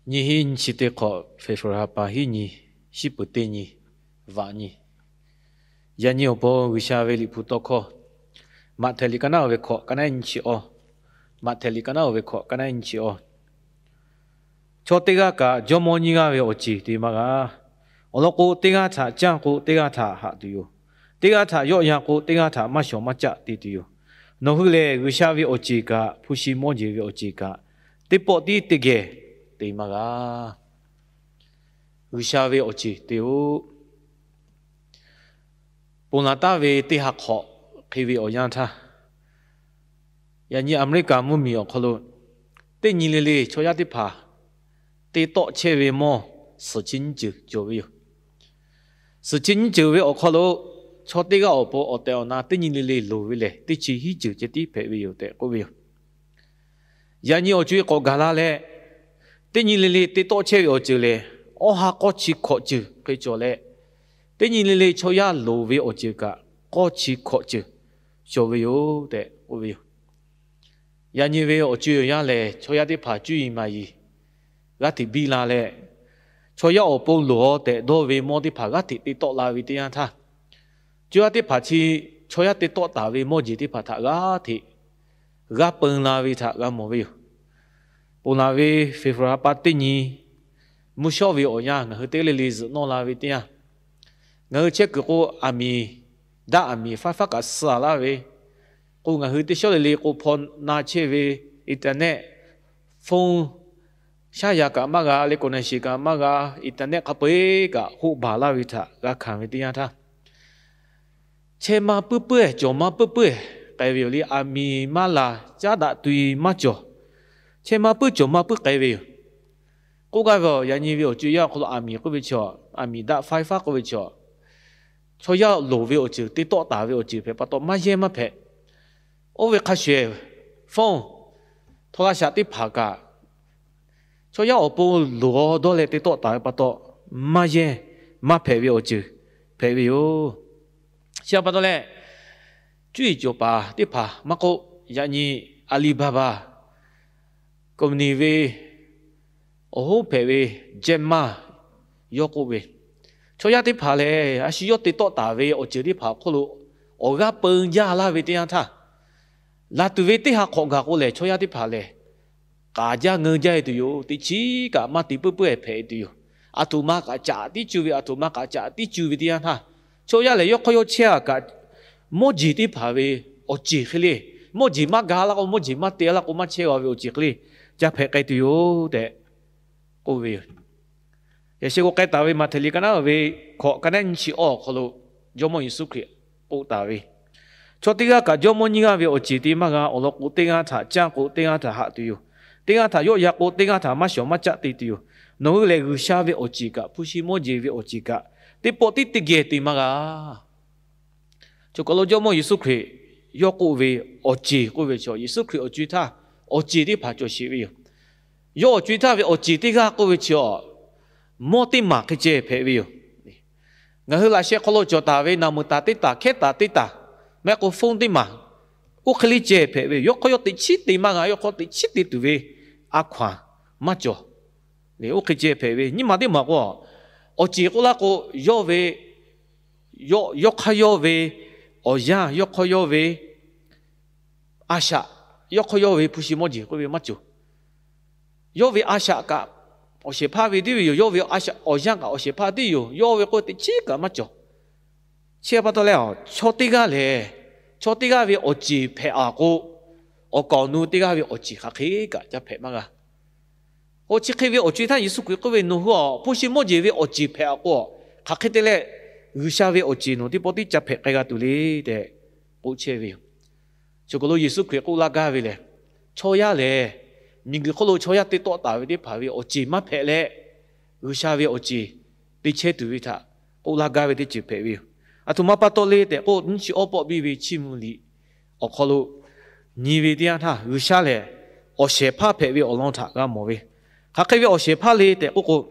你hin chỉ để có phải phù hợp bà hi nhỉ, chỉ bút tên nhỉ, vả nhỉ. Giờ nhiều bộ người xa về li phụ tộc khó, mà thấy li cái nào về khó, cái này chỉ o, mà thấy li cái nào về khó, cái này chỉ o. cho tega cả cho mọi người về ở chỉ thì mà cả, ở cô tega thà chẳng cô tega thà hạ tiêu, tega thà yo ya cô tega thà mà sống mà chả thì tiêu. nó hư lệ người xa về ở chỉ cả, phụ sĩ mọi người về ở chỉ cả, tiếp bộ đi tege thì mà cả, người xa về ở chỉ tiêu. bùn là ta về thì học họ khi về ở nhà ta, nhà như America muốn mi ở khâu luôn, thì nhìn lên cho gia đình pa, thì tổ chế về mò sự chính trị cho về, sự chính trị về ở khâu luôn, cho tí cái ở bộ ở tàu na, thì nhìn lên lùi về lệ, thì chỉ hít chữ thì phải về ở tàu có về, nhà như ở chỗ có gà la lệ, thì nhìn lên thì tổ chế về ở chỗ lệ, ở hạ có chỉ khó chữ cái chỗ lệ. thế nhìn lên cho ya lô về ở chỗ cả có chỉ khó chữ cho về ở để ở về ya như về ở chỗ ya lệ cho ya để phá chú ý mà gì gắt thì bị la lệ cho ya ở bộ lúa để đổ về mua để phá gắt thì tốt là vì thế anh ta cho ya để phá chi cho ya để tốt là vì mua gì để phá thà gắt thì gắt bưng là vì thà gắt mua về bưng là vì phải phá bắt tình nhỉ mua sao về ở nhà người ta lấy lý do nó là vì thế à người chết cô ami đã ami phát cả sả la về cô người hơi tiếc cho lấy cô phone na chơi về internet phone xa nhà cả mà cả lấy cô này xí cả mà cả internet cả bể cả hú bà la vì thà cả khám về tiền thà chơi mà bự bự cho mà bự bự cái việc li ami mà là giá đã tùy mà cho chơi mà bự cho mà bự cái việc cô cái vào nhà như việc chủ yếu cô ami cô bị cho ami đã phát cô bị cho cho要路为我就对多大为我就陪把多买些嘛陪，我为开学风，拖拉下对爬个，cho要我不路多来对多大把多买些嘛陪为我就陪为我，下把多嘞，注意就把对爬嘛个呀你阿里巴巴，咁你为我陪为杰嘛，要个为。cho ya đi phá lệ, à sử dụng tốt ta về ở chỗ đi phá khổ lu, ở gà bưng ya la về tiền thà, là từ về đi học học gà khổ lệ, cho ya đi phá lệ, cả gia ngân gia đều yêu, thì chỉ cả mà thì bữa bữa phải đều, à tụi mà cả trả đi chú về, à tụi mà cả trả đi chú về tiền thà, cho ya lệ, có yêu chia cả, mỗi gì đi phá về ở chỗ cái lệ, mỗi gì mà gà là có mỗi gì mà tiền là có mà chia về ở chỗ cái lệ, já phải cái đều yêu để, cô về. giờ sẽ có cái tàu về mà thấy cái nào về khó cái này chỉ ở khó lo do mọi sự kiện bộ tàu về cho tiếng cả do mọi người về ở chỉ đi mà ở đó cố tiếng thà cha cố tiếng thà hạ tiêu tiếng thà yo ya cố tiếng thà mà sống mà chắc tiêu nó là người xa về ở chỉ cả phụ sĩ mọi người về ở chỉ cả tiếp bộ tiếp tiếp ghé mà cho có lo do mọi sự kiện yo cố về ở chỉ cố về cho sự kiện ở chỉ thà ở chỉ đi phải cho sĩ về yo ở chỉ thà về ở chỉ đi cố về cho mỗi tin mà cái chế phải biết, ngày hôm nay sẽ có lối cho ta về nằm ta tít ta khét ta tít ta, mẹ có phone tin mà, u khali chế phải biết, yo có yo tít chít tin mà yo có tít chít tít tu về, à khoan, mà cho, để u cái chế phải biết, nhưng mà tin mà có, ở chỉ có là có yo về, yo khai yo về, ở nhà yo khai yo về, à sa, yo khai yo về phụ sĩ mọi gì có về mà cho, yo về à sa cả ở xe pa về đi rồi, về ở nhà cả ở xe pa đi rồi, về coi thì chỉ cả mà cho, xe bắt đầu là cho tí cái này, cho tí cái về ở chỉ phải à cô, ở còn nu tí cái về ở chỉ khác cái cảจะphải mà cả, ở chỉ cái về ở chỉ thanh Giêsu Christ về nu hoa,不是么子về ở chỉ phải à cô, khác cái đấy là người xa về ở chỉ nu thì bố tíจะphải cái tu lý để bố chế về, cho cái lối Giêsu Christ cô là cái về này, cho ya này mình cứ khâu cho ya tới tốt ta về đi phá về ở chỉ mà phải lệ, người xa về ở chỉ đi chơi tu về thà, cô là cái về đi chỉ phải về, à tụi mà bắt đầu lệ để cô những chuyện ở bộ về chim lý, ở khâu nhiều về đi anh thà, người xa lệ, ở xe pa phải về ở long thà cái mỏ về, khác cái về ở xe pa lệ để cô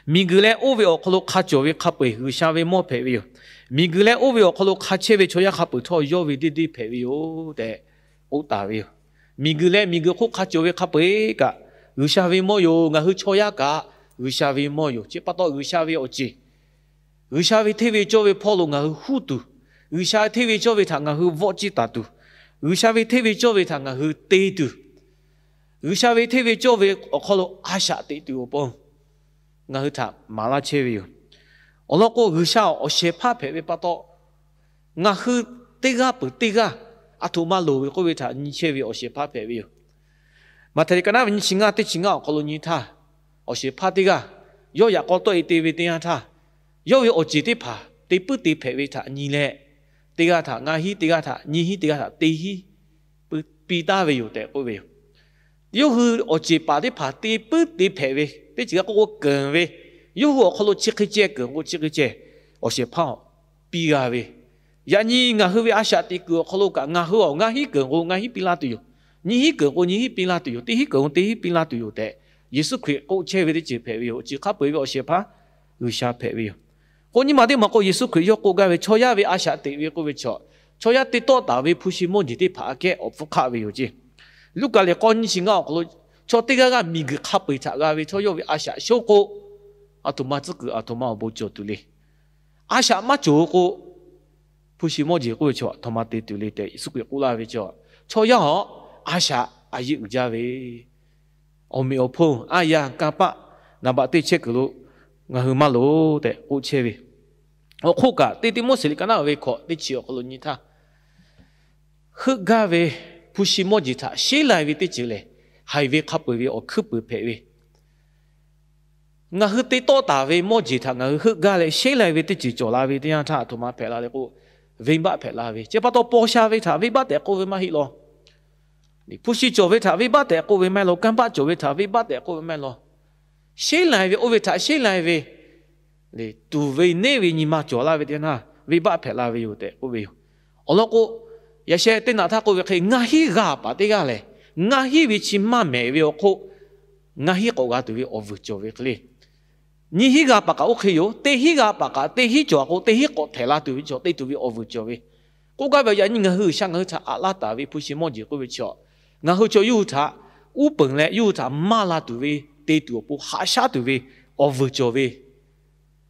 mình cứ lệ ở về ở khâu khát cho về khát về, người xa về mỏ phải về, mình cứ lệ ở về ở khâu khát chơi về cho ya khát về thôi, yo về đi phải về để ở ta về. mình cứ lẽ mình cứ khúc khát cho về khát bể cả 有下为么有，我去错呀个，有下为么有，这不到有下为我记，有下为特别作为跑路我去糊涂，有下特别作为他我去忘记打赌，有下为特别作为他我去对赌，有下为特别作为我靠路阿下对赌我帮，我去他马拉切为有，我那个有下我写怕陪为不到，我去对个不对个，阿图马路个为他你切为我写怕陪为有。Materi kana vini singa te singa kalau ni tha o se pha te ga yo ya ko to te ve te ya tha yo yo o ji te pha te pu te phe ve tha ni le te ga tha nga hi te ga tha ni hi te ga tha te hi pi ta ve yo te ko ve yo hu o ji pa te pha te pu te phe ve te ji ga ko ken ve yo hu o kholo chi khi che ken ko chi khi che o se pha pi ga ve ya ni nga hu ve a sha te ko kholo ka nga hu o nga hi ken ko nga hi pi la tu yo你一个我你一边拉队友，第一个我第一边拉队友的，也是可以我切为的只配位，只卡配位我些怕有下配位。我你马的马个也是可以要国家为错呀为阿下地位个为错，错呀的多大为普西莫你的爬个我不卡为有只。如果你讲你是我个错的个米个卡配查个为错要为阿下小个，阿图马这个阿图马不做对嘞，阿下马做个普西莫只个为错，他妈的对嘞的，是个古拉为错，错呀好。阿下阿姨有家为，我没有碰，哎呀，干巴，那把对切个路，我去马路的，我切为，我哭个，对对莫是你干那为考，对切个路你他，喝个为，不是莫吉他，谁来为对切嘞，还为卡不为，我去不配为，我去对多大为莫吉他，我喝个嘞，谁来为对切做拉为对样他，他妈配拉嘞个，为把配拉为，这把到包下为他，为把得个为嘛去咯。你不是做为他为把的过为买咯，干巴做为他为把的过为买咯。谁来为为他谁来为？你都为那为你妈做啦为的那为把拍啦为有的过为有。我那个也是对那他过为可以俺去个把的个嘞，俺去为起码没为我可，俺去个个都为我为做为个嘞。你去个把个 OK 哟，对去个把个对去做个对去个提啦都为做，对都为我为做为。个个为人家去想去查阿拉达为不是么子过为做。然后就有他，我本来有他马拉对位，对对不下下对位，我不做位。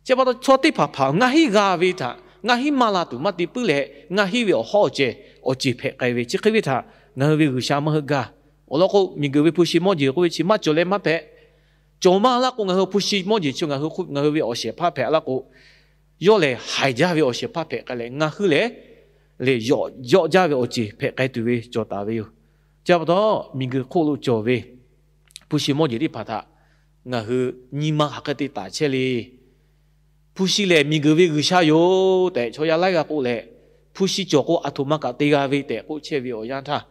这把他错对跑跑，我去个位他，我去马拉对嘛对不来，我去为好者，我只配个位，只个位他，我为个什么个？我那个米个位不是么子，个位起码做来嘛配，做嘛那个我不是么子，就我为我写怕配那个，要来海家为我写怕配个嘞，我去嘞，来要家为我只配个对位做大位哟。差不多，米个考虑做为，不是么子的怕他，我去你妈还个的打起来，不是嘞，米个为个下游的，所以来个过来，不是做过阿图马个对个为的，过去为我让他，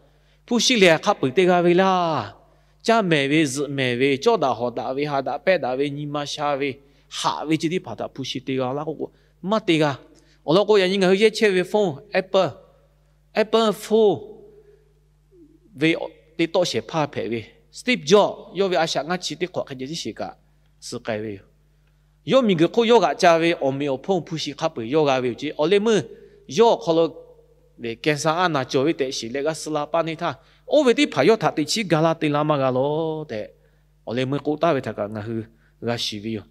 不是嘞，他不对个为啦，家美为日美为，做大好大为下大白大为你妈下为，下为这的怕他不是对个那个，没对个，我那个人应该去切为风 Apple Four。为的多些怕配为 ，Steve Jobs 要为阿想阿起的快看见这些个是该为，要米个可要个家为我没有碰不是卡背要个为只，我嘞么要可能来跟上安那作为的是那个斯拉巴尼他，我为的朋友他的起个啦的那么个咯的，我嘞么古大为他个我去个是为哟，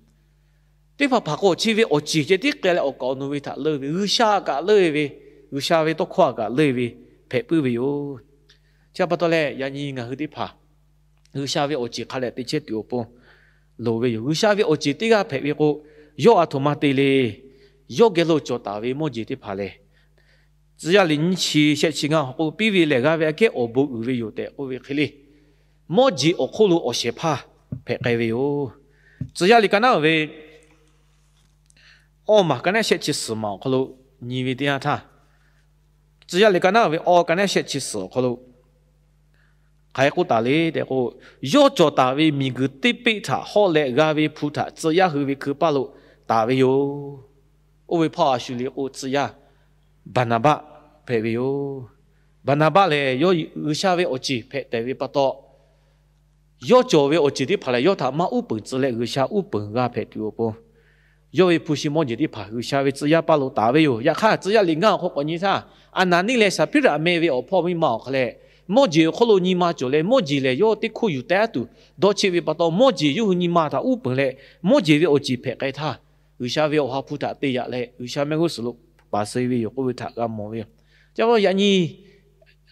对怕怕过去为我直接的个来我讲侬为他乐为，下个乐为，下为多快个乐为配不为哟。差不多嘞，人家我去的爬，有下位我只看了的切丢不，路位有下位我只这个配位个，有阿托马的嘞，有个路做大位么只的爬嘞，只要零七些情况，我比为那个位个我不位有的，我位去嘞，么只我可路我些爬配个位哟，只要你看到位，哦嘛，跟那些去时髦可路你为点他，只要你看到位哦，跟那些去时可路。还个打嘞的个，要做大为米个对比他，好来个为普他，只要和为去巴路大为哟，我为怕修理我只要巴拿巴配为哟，巴拿巴嘞要有下为我只配大为不多，要做为我只的怕嘞，要他妈五本之类有下五本个配丢不，要为不是么子的怕有下为只要巴路大为哟，呀看只要另外或关于啥，啊那你嘞啥别人没为我怕为毛个嘞。莫吉可罗尼玛做嘞，莫吉嘞要得苦有带度，到前位把到莫吉有尼玛他乌本嘞，莫吉为我吉拍给他，有下位我哈普他对呀嘞，有下面个思路把谁为有个为他个莫为，假如人你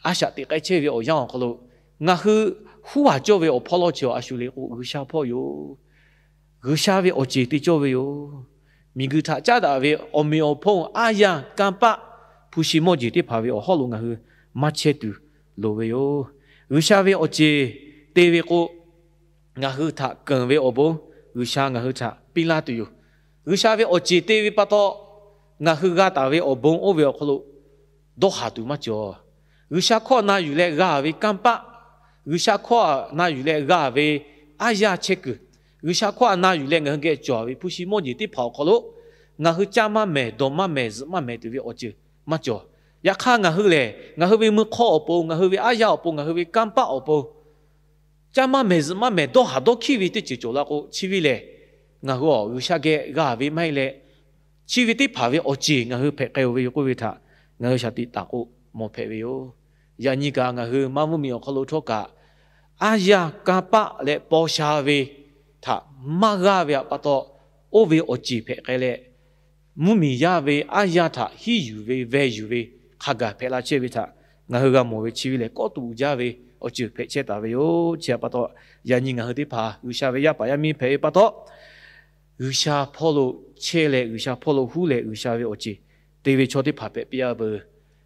阿下对个前位我样可罗，我去户外做为我跑了就阿修嘞，我下跑哟，我下位我吉的做为哟。明个他家的为我没有碰阿呀干巴，不是莫吉的怕为我好弄个去马切度路为哟，有下为我吉对为我去他更为我不，有下我去他比拉都有，有下为我吉对为把到我去个大为我不我为我好弄都下度嘛就，有下靠那有来个为干巴，有下靠那有来个为阿呀切个。有下块那有两个人给教为不是莫吉的跑可咯，我去家妈妹、多妈妹、日妈妹都为我教，嘛教。也看我去嘞，我去为么考学报，我去为阿爷学报，我去为干爸学报。家妈妹、日妈妹都好多气味的就做了个气味嘞，我去哦有下个个为买嘞，气味的跑为我教，我去拍个为个为他，我去下地打个莫拍为哦。也你个我去妈母咪学考错个，阿爷干爸嘞报下为。他马嘎为把到我为我支配个嘞，母咪呀为阿呀他喜有为为有为，哈个配拉切为他，我去个莫为气为嘞，高度呀为我支配切大为哟，切把到人人我的怕，有下为呀把呀咪配把到，有下跑路切嘞，有下跑路虎嘞，有下为我支，对为错的怕配比较不，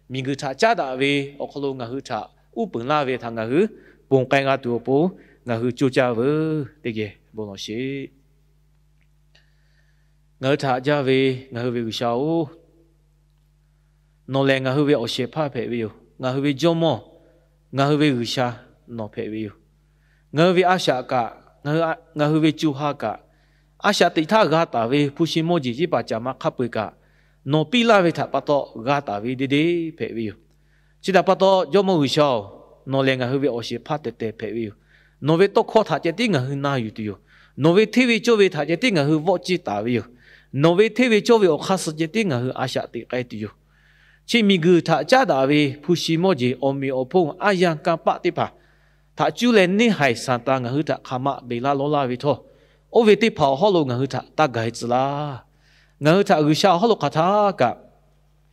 明个他家大为我可能我去他，有本拉为他我去，帮该我多帮，我去做家为这个。不老些，我他家为我为小，诺来我为我些怕陪为我为周末，我为下诺陪为我为阿下个，我为朱哈个，阿下对他个大为不是莫自己把家嘛卡背个，诺比拉为他把到个大为的陪为，只他把到周末为小，诺来我为我些怕的陪为。诺为多考他家的我去哪有的哟？诺为体育作为他家的我去沃吉打为哟？诺为体育作为我考试家的我去阿下的该的哟？前面个他家打为不是么子？我没有碰阿样干巴的吧？他就连你还上当我去他卡马贝拉罗拉为托，我为的跑好路我去他大概子啦，我去他去下好路卡他个，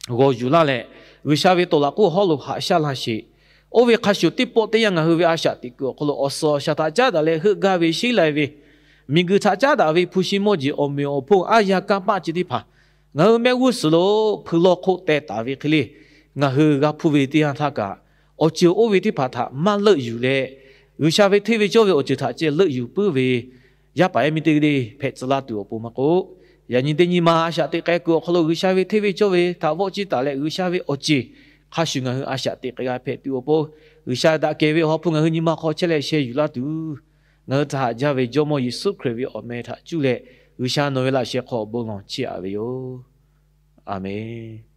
我有啦嘞，去下为多啦过好路下下那些。我为看小弟波的样我为阿下的个，可能我说下他家的嘞，和个为谁来为？明个他家的为不是么子？我没有碰阿呀干巴子的怕，我没有事咯，碰了口袋大为去嘞，我和个不为的样他个，我就我为的怕他蛮乐有嘞，有下为特别教为我就他这乐有不为，也把咪的嘞拍子拉对我不嘛个，人家的你妈下的该个，可能有下为特别教为他我知道嘞，有下为我知。ข้าชงเงอาชาติกายเพติโอโปอุชาดาเกวิฮอพุงเงนิมาขอเชเลเชยุลาดูเงถ้าจาเวจอมยิสุครีวิอเมทาจุเลอุชาโนเวลาเชขอบุลองเชียเวโยอาเมน